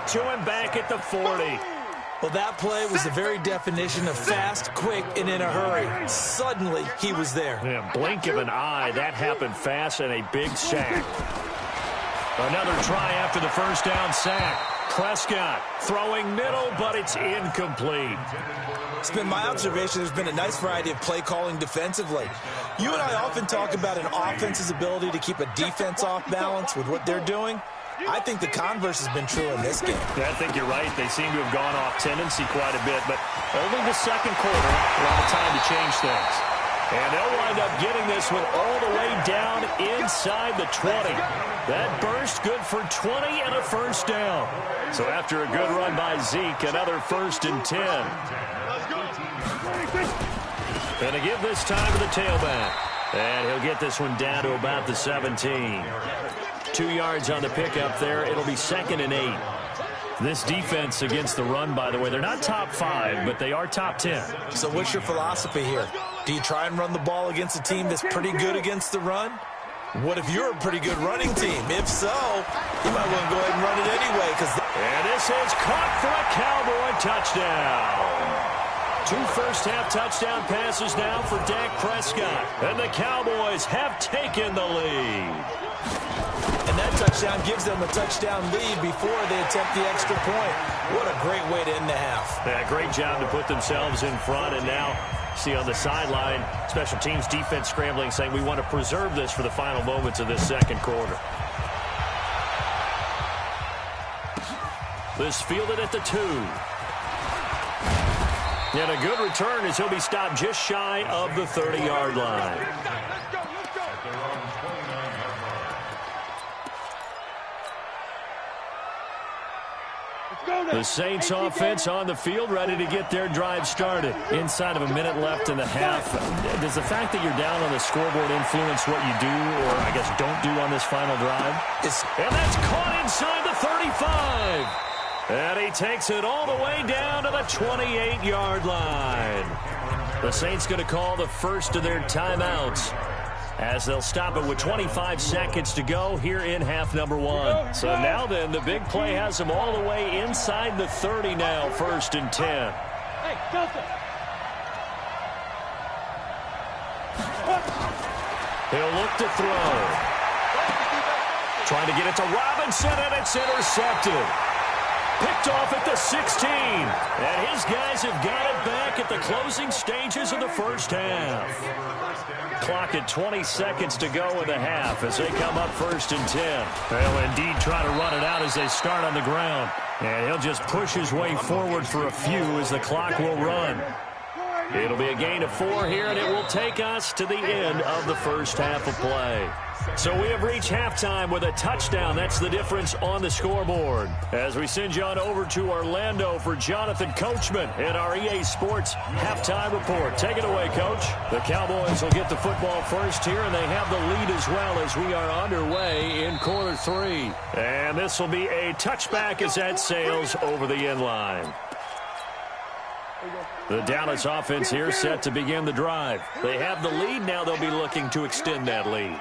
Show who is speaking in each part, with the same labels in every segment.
Speaker 1: to him back at the 40.
Speaker 2: Well, that play was the very definition of fast, quick, and in a hurry. Suddenly, he was there.
Speaker 1: Yeah, blink of an eye. That happened fast and a big sack. Another try after the first down sack. Prescott throwing middle, but it's incomplete.
Speaker 2: It's been my observation there's been a nice variety of play calling defensively. You and I often talk about an offense's ability to keep a defense off balance with what they're doing. I think the converse has been true in this game.
Speaker 1: Yeah, I think you're right. They seem to have gone off tendency quite a bit, but only the second quarter, a lot of time to change things. And they'll wind up getting this one all the way down inside the 20. That burst good for 20 and a first down. So after a good run by Zeke, another 1st and 10. And to give this time to the tailback. And he'll get this one down to about the 17. 2 yards on the pickup there. It'll be 2nd and 8. This defense against the run, by the way, they're not top 5, but they are top 10.
Speaker 2: So what's your philosophy here? Do you try and run the ball against a team that's pretty good against the run? What if you're a pretty good running team? If so, you might want to go ahead and run it anyway.
Speaker 1: And this is caught for a Cowboy touchdown. 2 first-half touchdown passes now for Dak Prescott. And the Cowboys have taken the lead.
Speaker 2: And that touchdown gives them a touchdown lead before they attempt the extra point. What a great way to end the half.
Speaker 1: Yeah, great job to put themselves in front. And now, see on the sideline, special teams defense scrambling, saying we want to preserve this for the final moments of this second quarter. This fielded at the 2. And a good return as he'll be stopped just shy of the 30-yard line. The Saints offense on the field, ready to get their drive started. Inside of a minute left in the half. Does the fact that you're down on the scoreboard influence what you do, or I guess don't do on this final drive? And that's caught inside the 35. And he takes it all the way down to the 28-yard line. The Saints going to call the first of their timeouts, as they'll stop it with 25 seconds to go here in half number 1. So now then, the big play has them all the way inside the 30 now, 1st and 10.
Speaker 3: Hey, Joseph.
Speaker 1: He'll look to throw. Trying to get it to Robinson, and it's intercepted. Picked off at the 16. And his guys have got it back at the closing stages of the first half. Clock at 20 seconds to go in the half as they come up 1st and 10. They'll indeed try to run it out as they start on the ground. And he'll just push his way forward for a few as the clock will run. It'll be a gain of 4 here, and it will take us to the end of the first half of play. So we have reached halftime with a touchdown. That's the difference on the scoreboard. As we send you on over to Orlando for Jonathan Coachman in our EA Sports halftime report. Take it away, Coach. The Cowboys will get the football first here, and they have the lead as well as we are underway in quarter 3. And this will be a touchback as that sails over the end line. The Dallas offense here set to begin the drive. They have the lead. Now they'll be looking to extend that lead.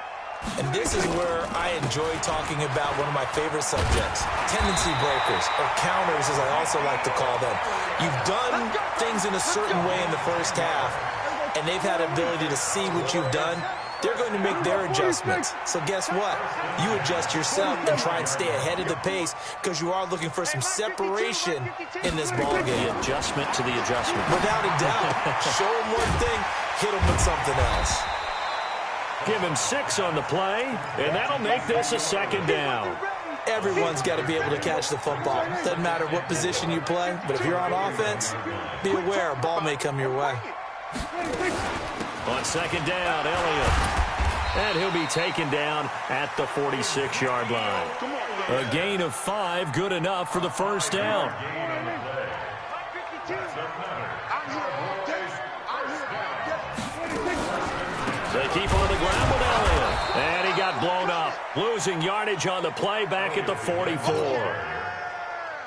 Speaker 2: And this is where I enjoy talking about one of my favorite subjects, tendency breakers, or counters as I also like to call them. You've done things in a certain way in the first half, and they've had an ability to see what you've done. They're going to make their adjustments. So guess what? You adjust yourself and try and stay ahead of the pace because you are looking for some separation in this ballgame.
Speaker 1: The adjustment to the adjustment.
Speaker 2: Without a doubt. Show them one thing, hit them with something else.
Speaker 1: Give him 6 on the play, and that'll make this a 2nd down.
Speaker 2: Everyone's got to be able to catch the football. Doesn't matter what position you play, but if you're on offense, be aware a ball may come your way.
Speaker 1: On 2nd down, Elliott. And he'll be taken down at the 46-yard line. A gain of 5, good enough for the first down. They keep on the ground with Elliott. And he got blown up. Losing yardage on the play back at the 44.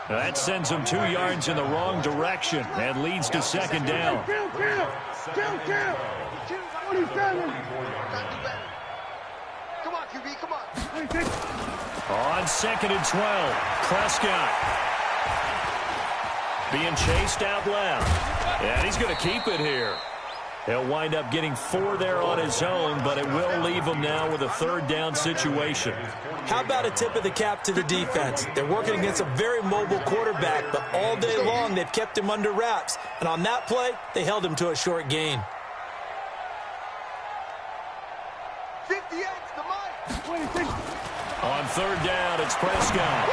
Speaker 1: That sends him 2 yards in the wrong direction and leads to 2nd down.
Speaker 3: Come on, QB, come on.
Speaker 1: On 2nd and 12, Prescott. Being chased out left. And he's going to keep it here. He'll wind up getting 4 there on his own, but it will leave him now with a third down situation.
Speaker 2: How about a tip of the cap to the defense? They're working against a very mobile quarterback, but all day long they've kept him under wraps. And on that play, they held him to a short gain.
Speaker 3: 58 to Mike.
Speaker 1: On third down, it's Prescott.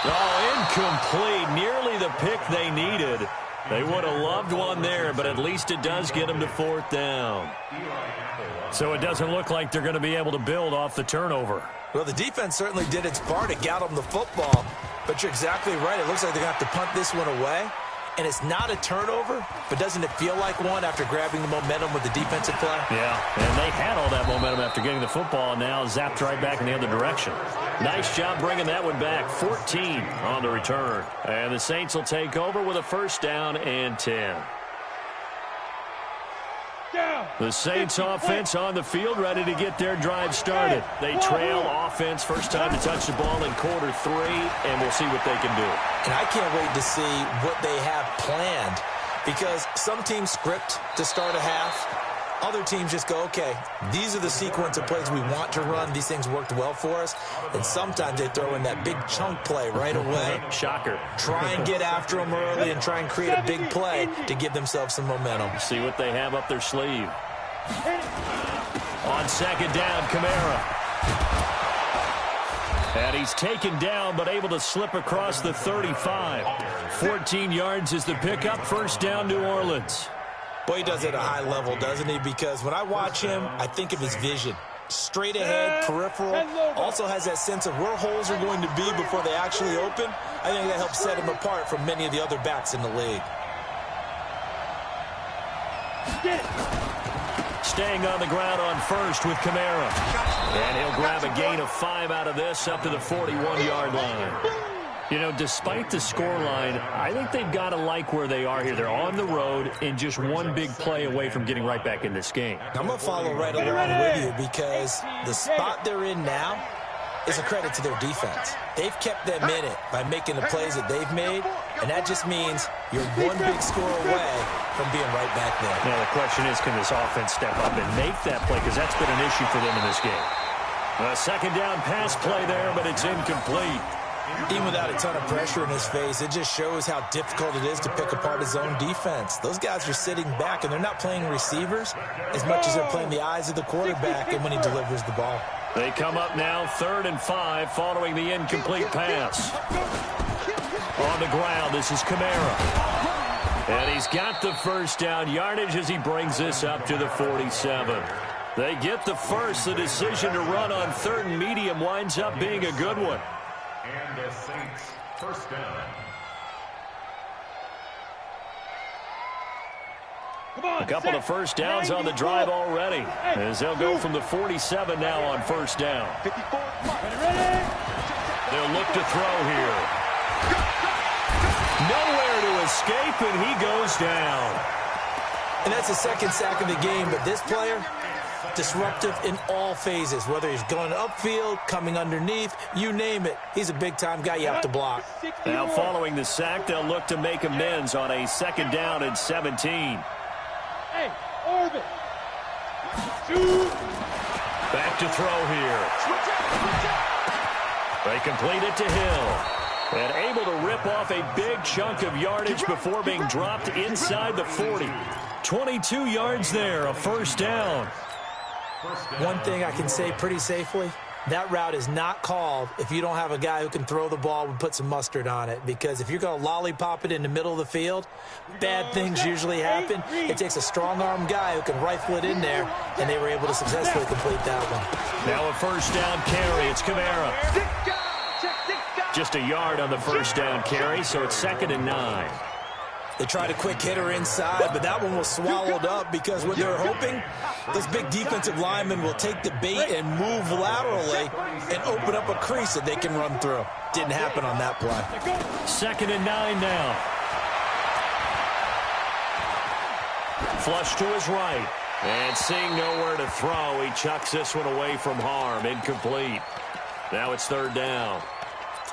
Speaker 1: Oh, incomplete. Nearly the pick they needed. They would have loved one there, but at least it does get them to fourth down. So it doesn't look like they're going to be able to build off the turnover.
Speaker 2: Well, the defense certainly did its part to get them the football, but you're exactly right. It looks like they're going to have to punt this one away. And it's not a turnover, but doesn't it feel like one after grabbing the momentum with the defensive play?
Speaker 1: Yeah, and they had all that momentum after getting the football, and now zapped right back in the other direction. Nice job bringing that one back. 14 on the return. And the Saints will take over with a first down and 10. The Saints offense on the field, ready to get their drive started. They trail offense, first time to touch the ball in quarter 3, and we'll see what they can do.
Speaker 2: And I can't wait to see what they have planned, because some teams script to start a half. Other teams just go, okay, these are the sequence of plays we want to run. These things worked well for us. And sometimes they throw in that big chunk play right away.
Speaker 1: Shocker.
Speaker 2: Try and get after them early and try and create a big play to give themselves some momentum.
Speaker 1: See what they have up their sleeve. On second down, Kamara. And he's taken down, but able to slip across the 35. 14 yards is the pickup. First down, New Orleans.
Speaker 2: Boy, he does it at a high level, doesn't he? Because when I watch him, I think of his vision. Straight ahead, peripheral. Also has that sense of where holes are going to be before they actually open. I think that helps set him apart from many of the other backs in the league.
Speaker 1: Staying on the ground on first with Kamara. And he'll grab a gain of 5 out of this up to the 41-yard line. You know, despite the scoreline, I think they've got to like where they are here. They're on the road and just one big play away from getting right back in this game.
Speaker 2: I'm going to follow right along with you, because the spot they're in now is a credit to their defense. They've kept them in it by making the plays that they've made, and that just means you're one big score away from being right back there.
Speaker 1: Now, the question is, can this offense step up and make that play? Because that's been an issue for them in this game. A second down pass play there, but it's incomplete.
Speaker 2: Even without a ton of pressure in his face, it just shows how difficult it is to pick apart his own defense. Those guys are sitting back, and they're not playing receivers as much as they're playing the eyes of the quarterback and when he delivers the ball.
Speaker 1: They come up now 3rd and 5 following the incomplete pass. On the ground, this is Kamara. And he's got the first down yardage as he brings this up to the 47. They get the first. The decision to run on 3rd and medium winds up being a good one.
Speaker 4: And the Saints first down.
Speaker 1: A couple of first downs on the drive already, as they'll go from the 47 now on first down. They'll look to throw here. Nowhere to escape, and he goes down.
Speaker 2: And that's the second sack of the game, but this player, disruptive in all phases, whether he's going upfield, coming underneath, you name it. He's a big-time guy you have to block.
Speaker 1: Now following the sack, they'll look to make amends on a second down and 17.
Speaker 3: Hey, orbit.
Speaker 1: Back to throw here. They complete it to Hill. And able to rip off a big chunk of yardage before being dropped inside the 40. 22 yards there, a first down.
Speaker 2: One thing I can say pretty safely, that route is not called if you don't have a guy who can throw the ball and put some mustard on it. Because if you're going to lollipop it in the middle of the field, bad things usually happen. It takes a strong-arm guy who can rifle it in there, and they were able to successfully complete that one.
Speaker 1: Now a first down carry. It's Kamara. Just a yard on the first down carry, so it's 2nd and 9.
Speaker 2: They tried a quick hitter inside, but that one was swallowed up because what they're hoping, those big defensive linemen will take the bait and move laterally and open up a crease that they can run through. Didn't happen on that play.
Speaker 1: 2nd and 9 now. Flush to his right. And seeing nowhere to throw, he chucks this one away from harm. Incomplete. Now it's 3rd down.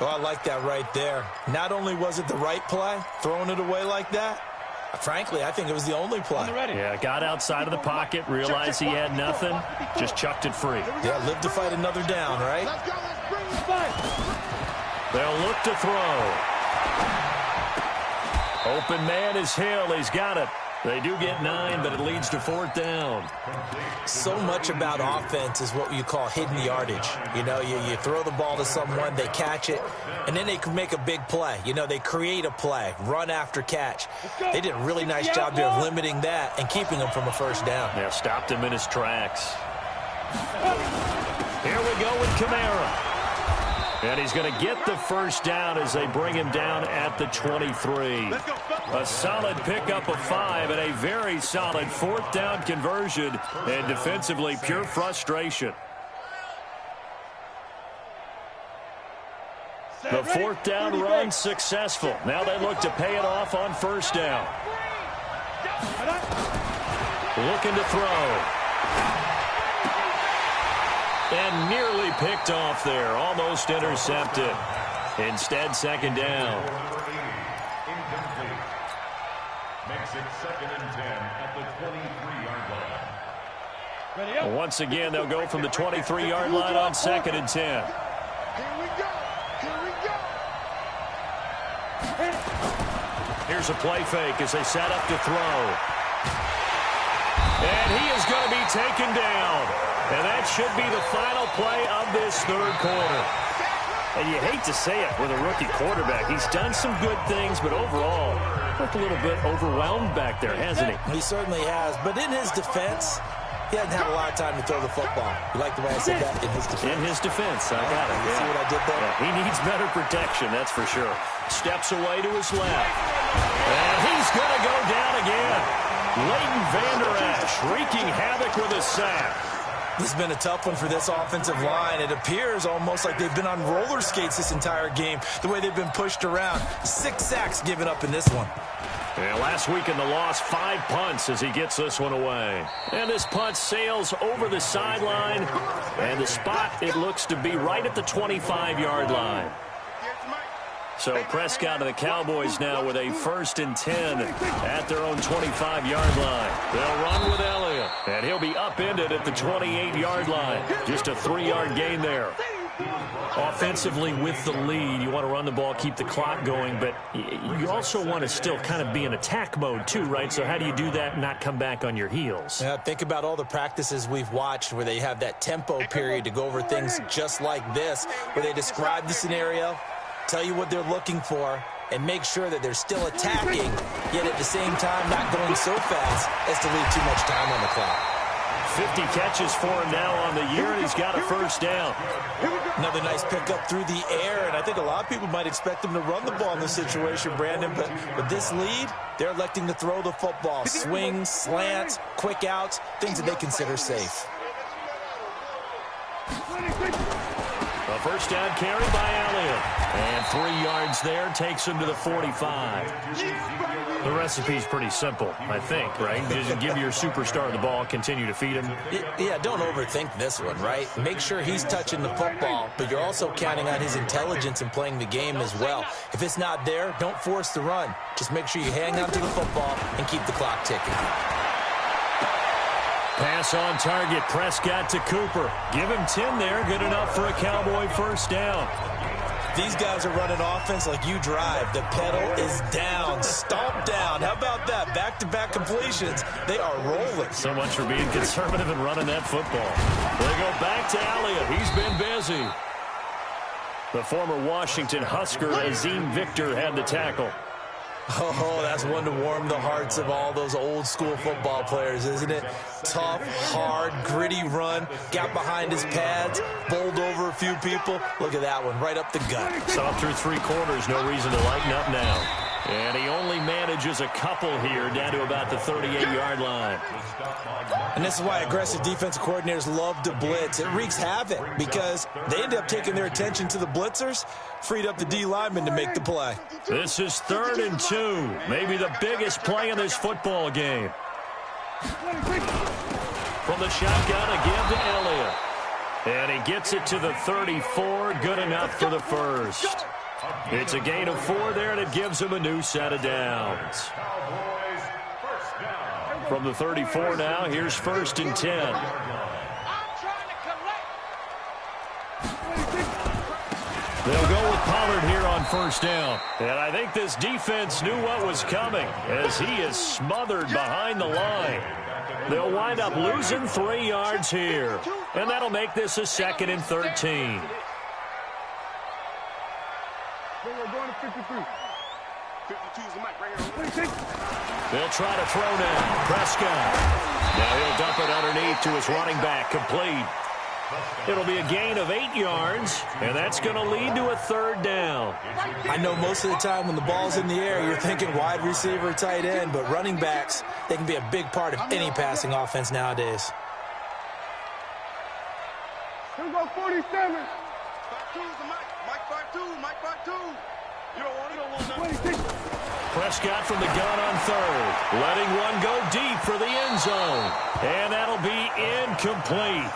Speaker 2: Oh, I like that right there. Not only was it the right play, throwing it away like that, frankly, I think it was the only play.
Speaker 1: Yeah, got outside of the pocket, realized he had nothing, just chucked it free.
Speaker 2: Yeah, live to fight another down, right?
Speaker 3: Let's go, let's bring it back.
Speaker 1: They'll look to throw. Open man is Hill. He's got it. They do get 9, but it leads to 4th down.
Speaker 2: So much about offense is what you call hidden yardage. You know, you throw the ball to someone, they catch it, and then they can make a big play. You know, they create a play, run after catch. They did a really nice job there of limiting that and keeping him from a first down.
Speaker 1: Yeah, stopped him in his tracks. Here we go with Kamara. And he's going to get the first down as they bring him down at the 23. A solid pickup of 5 and a very solid 4th down conversion. And defensively, pure frustration. The 4th down run successful. Now they look to pay it off on first down. Looking to throw. And nearly picked off there. Almost intercepted. Instead, 2nd down.
Speaker 4: Incomplete. Makes it 2nd and 10 at the 23-yard line.
Speaker 1: Once again, they'll go from the 23-yard line on 2nd and 10.
Speaker 3: Here we go. Here we go.
Speaker 1: Here's a play fake as they set up to throw. And he is going to be taken down. And that should be the final play of this 3rd quarter. And you hate to say it with a rookie quarterback. He's done some good things, but overall, looked a little bit overwhelmed back there, hasn't he?
Speaker 2: He certainly has. But in his defense, he hasn't had a lot of time to throw the football. You like the way I said that? In his defense.
Speaker 1: In his defense, I got it.
Speaker 2: You see what I did there?
Speaker 1: Yeah, he needs better protection, that's for sure. Steps away to his left. And he's going to go down again. Leighton Vander Esch wreaking havoc with a sack.
Speaker 2: This has been a tough one for this offensive line. It appears almost like they've been on roller skates this entire game, the way they've been pushed around. 6 sacks given up in this one.
Speaker 1: And last week in the loss, 5 punts as he gets this one away. And this punt sails over the sideline. And the spot, it looks to be right at the 25-yard line. So Prescott and the Cowboys now with a 1st and 10 at their own 25-yard line. They'll run with Elliott, and he'll be upended at the 28-yard line. Just a 3-yard gain there. Offensively with the lead, you want to run the ball, keep the clock going, but you also want to still kind of be in attack mode too, right? So how do you do that and not come back on your heels?
Speaker 2: Yeah, think about all the practices we've watched where they have that tempo period to go over things just like this, where they describe the scenario, tell you what they're looking for, and make sure that they're still attacking, yet at the same time not going so fast as to leave too much time on the clock.
Speaker 1: 50 catches for him now on the year, and he's got a first down.
Speaker 2: Another nice pickup through the air, and I think a lot of people might expect him to run the ball in this situation, Brandon, but with this lead, they're electing to throw the football. Swings, slants, quick outs, things that they consider safe.
Speaker 1: A first down carry by Elliott. And 3 yards there takes him to the 45. The recipe's pretty simple, I think, right? Just give your superstar the ball, continue to feed him.
Speaker 2: Yeah, don't overthink this one, right? Make sure he's touching the football, but you're also counting on his intelligence in playing the game as well. If it's not there, don't force the run. Just make sure you hang on to the football and keep the clock ticking.
Speaker 1: Pass on target, Prescott to Cooper. Give him 10 there, good enough for a Cowboy first down.
Speaker 2: These guys are running offense like you drive. The pedal is down, stomp down. How about that? Back-to-back completions. They are rolling.
Speaker 1: So much for being conservative and running that football. They go back to Elliott. He's been busy. The former Washington Husker, Azim Victor, had the tackle.
Speaker 2: Oh, that's one to warm the hearts of all those old-school football players, isn't it? Tough, hard, gritty run. Got behind his pads, bowled over a few people. Look at that one, right up the gut.
Speaker 1: Saw through 3 quarters, no reason to lighten up now. And he only manages a couple here, down to about the 38-yard line.
Speaker 2: And this is why aggressive defensive coordinators love to blitz. It wreaks havoc because they end up taking their attention to the blitzers, freed up the D lineman to make the play.
Speaker 1: This is 3rd and 2, maybe the biggest play in this football game. From the shotgun, again to Elliott. And he gets it to the 34. Good enough for the first. It's a gain of 4 there, and it gives him a new set of downs. From the 34 now, here's 1st and 10. They'll go with Pollard here on 1st down. And I think this defense knew what was coming as he is smothered behind the line. They'll wind up losing 3 yards here. And that'll make this a 2nd and 13. They'll try to throw now. Prescott. Now he'll dump it underneath to his running back. Complete. It'll be a gain of 8 yards, and that's going to lead to a 3rd down.
Speaker 2: I know most of the time when the ball's in the air, you're thinking wide receiver, tight end, but running backs, they can be a big part of any passing offense nowadays.
Speaker 3: Here we go, 47. Mike 5-2. You don't want it.
Speaker 1: Prescott from the gun on 3rd. Letting one go deep for the end zone. And that'll be incomplete.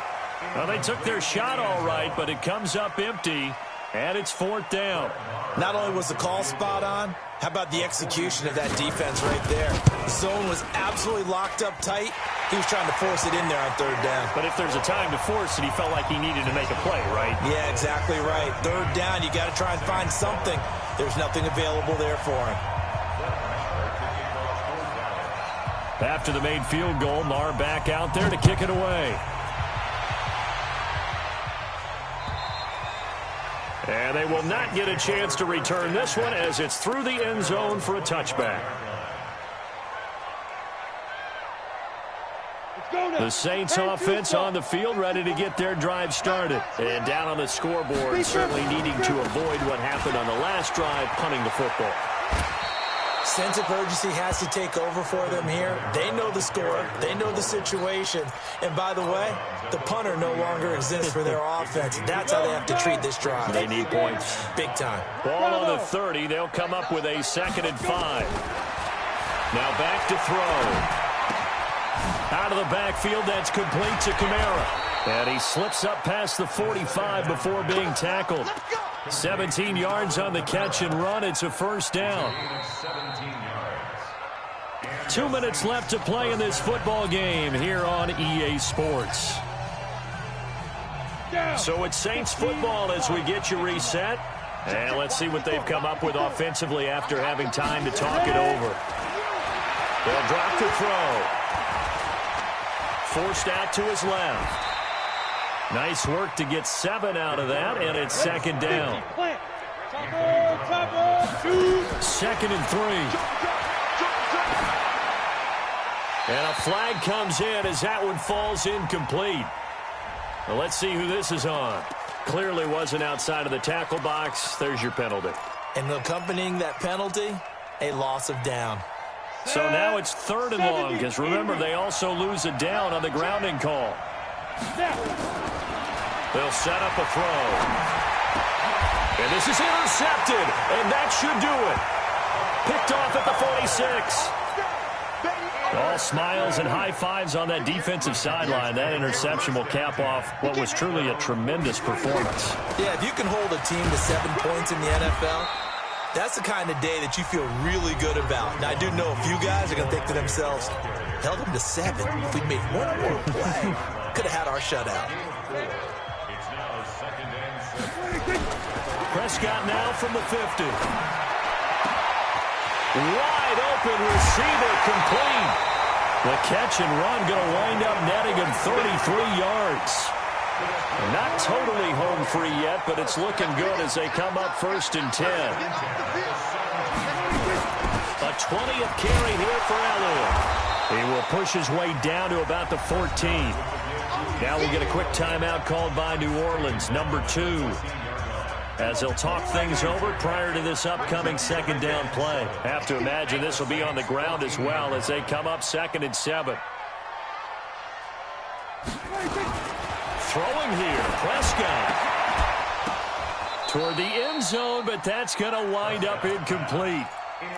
Speaker 1: Well, they took their shot all right, but it comes up empty, and it's 4th down.
Speaker 2: Not only was the call spot on, how about the execution of that defense right there? The zone was absolutely locked up tight. He was trying to force it in there on 3rd down.
Speaker 1: But if there's a time to force it, he felt like he needed to make a play, right?
Speaker 2: Yeah, exactly right. 3rd down, you got to try and find something. There's nothing available there for him.
Speaker 1: After the made field goal, Marr back out there to kick it away. And they will not get a chance to return this one as it's through the end zone for a touchback. The Saints offense on the field ready to get their drive started. And down on the scoreboard, certainly needing to avoid what happened on the last drive, punting the football.
Speaker 2: Sense of urgency has to take over for them here. They know the score. They know the situation. And by the way, the punter no longer exists for their offense. That's how they have to treat this drive.
Speaker 1: They need points.
Speaker 2: Big time.
Speaker 1: Ball on the 30. They'll come up with a 2nd and 5. Now back to throw. Out of the backfield, that's complete to Kamara. And he slips up past the 45 before being tackled. 17 yards on the catch and run. It's a 1st down. 2 minutes left to play in this football game here on EA Sports. So it's Saints football as we get you reset. And let's see what they've come up with offensively after having time to talk it over. They'll drop to throw. Forced out to his left. Nice work to get 7 out of that, and it's 2nd down. 2nd and 3. And a flag comes in as that one falls incomplete. Well, let's see who this is on. Clearly wasn't outside of the tackle box. There's your penalty.
Speaker 2: And accompanying that penalty, a loss of down.
Speaker 1: So now it's 3rd and long, because remember, they also lose a down on the grounding call. They'll set up a throw. And this is intercepted, and that should do it. Picked off at the 46. All smiles and high fives on that defensive sideline. That interception will cap off what was truly a tremendous performance.
Speaker 2: Yeah, if you can hold a team to 7 points in the NFL, that's the kind of day that you feel really good about. Now, I do know a few guys are going to think to themselves, held them to 7. If we made one more play, could have had our shutout.
Speaker 1: Prescott now from the 50. Wide open receiver, complete. The catch and run going to wind up netting him 33 yards. Not totally home free yet, but it's looking good as they come up 1st and 10. A 20th carry here for Elliott. He will push his way down to about the 14. Now we'll get a quick timeout called by New Orleans, number 2. As they'll talk things over prior to this upcoming 2nd down play. Have to imagine this will be on the ground as well as they come up 2nd and 7. Throwing here, Prescott. Toward the end zone, but that's going to wind up incomplete.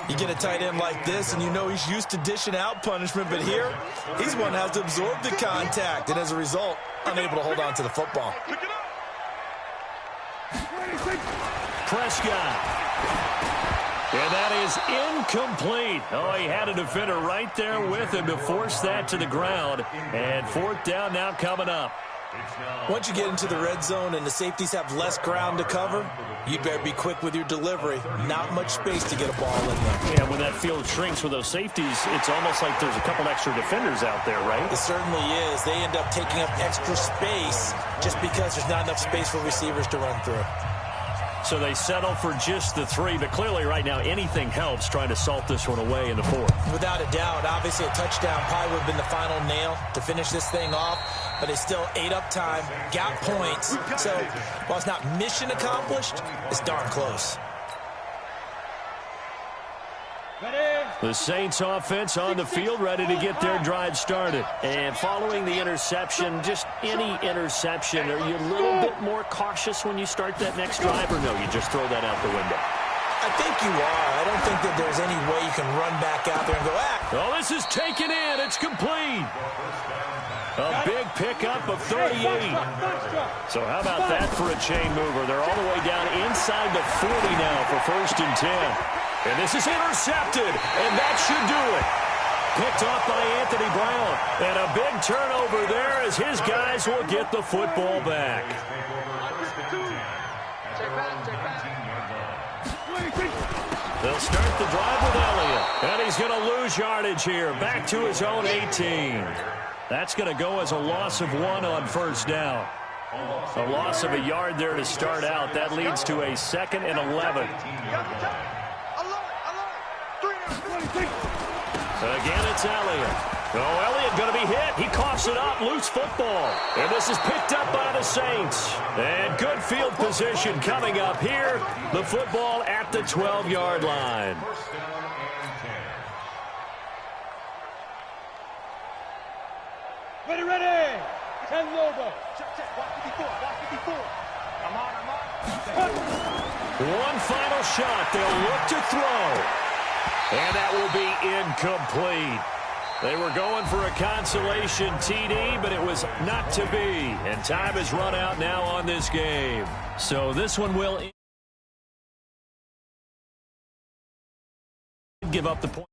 Speaker 2: You get a tight end like this, and you know he's used to dishing out punishment, but here, he's one that has to absorb the contact, and as a result, unable to hold on to the football.
Speaker 1: Prescott. And that is incomplete. Oh, he had a defender right there with him to force that to the ground. And fourth down now coming up.
Speaker 2: Once you get into the red zone and the safeties have less ground to cover, you better be quick with your delivery. Not much space to get a ball in there.
Speaker 1: Yeah, when that field shrinks with those safeties, it's almost like there's a couple extra defenders out there, right?
Speaker 2: It certainly is. They end up taking up extra space just because there's not enough space for receivers to run through.
Speaker 1: So they settle for just the 3, but clearly right now anything helps trying to salt this one away in the 4th.
Speaker 2: Without a doubt, obviously a touchdown probably would have been the final nail to finish this thing off, but they still ate up time, got points. So while it's not mission accomplished, it's darn close.
Speaker 1: The Saints offense on the field, ready to get their drive started. And following the interception, just any interception, are you a little bit more cautious when you start that next drive, or no, you just throw that out the window?
Speaker 2: I think you are. I don't think that there's any way you can run back out there and go,
Speaker 1: Oh, this is taken in. It's complete. A big pickup of 38. So how about that for a chain mover? They're all the way down inside the 40 now for 1st and 10. And this is intercepted, and that should do it. Picked off by Anthony Brown. And a big turnover there as his guys will get the football back. They'll start the drive with Elliott. And he's going to lose yardage here. Back to his own 18. That's going to go as a loss of 1 on 1st down. A loss of a yard there to start out. That leads to a 2nd and 11. Again, it's Elliott. Oh, Elliott going to be hit. He coughs it up. Loose football. And this is picked up by the Saints. And good field position coming up here. The football at the 12-yard line.
Speaker 3: Ready. 10 logo. Check. Watch it before. I'm on.
Speaker 1: One final shot. They'll look to throw. And that will be incomplete. They were going for a consolation TD, but it was not to be. And time has run out now on this game. So this one will give up the point.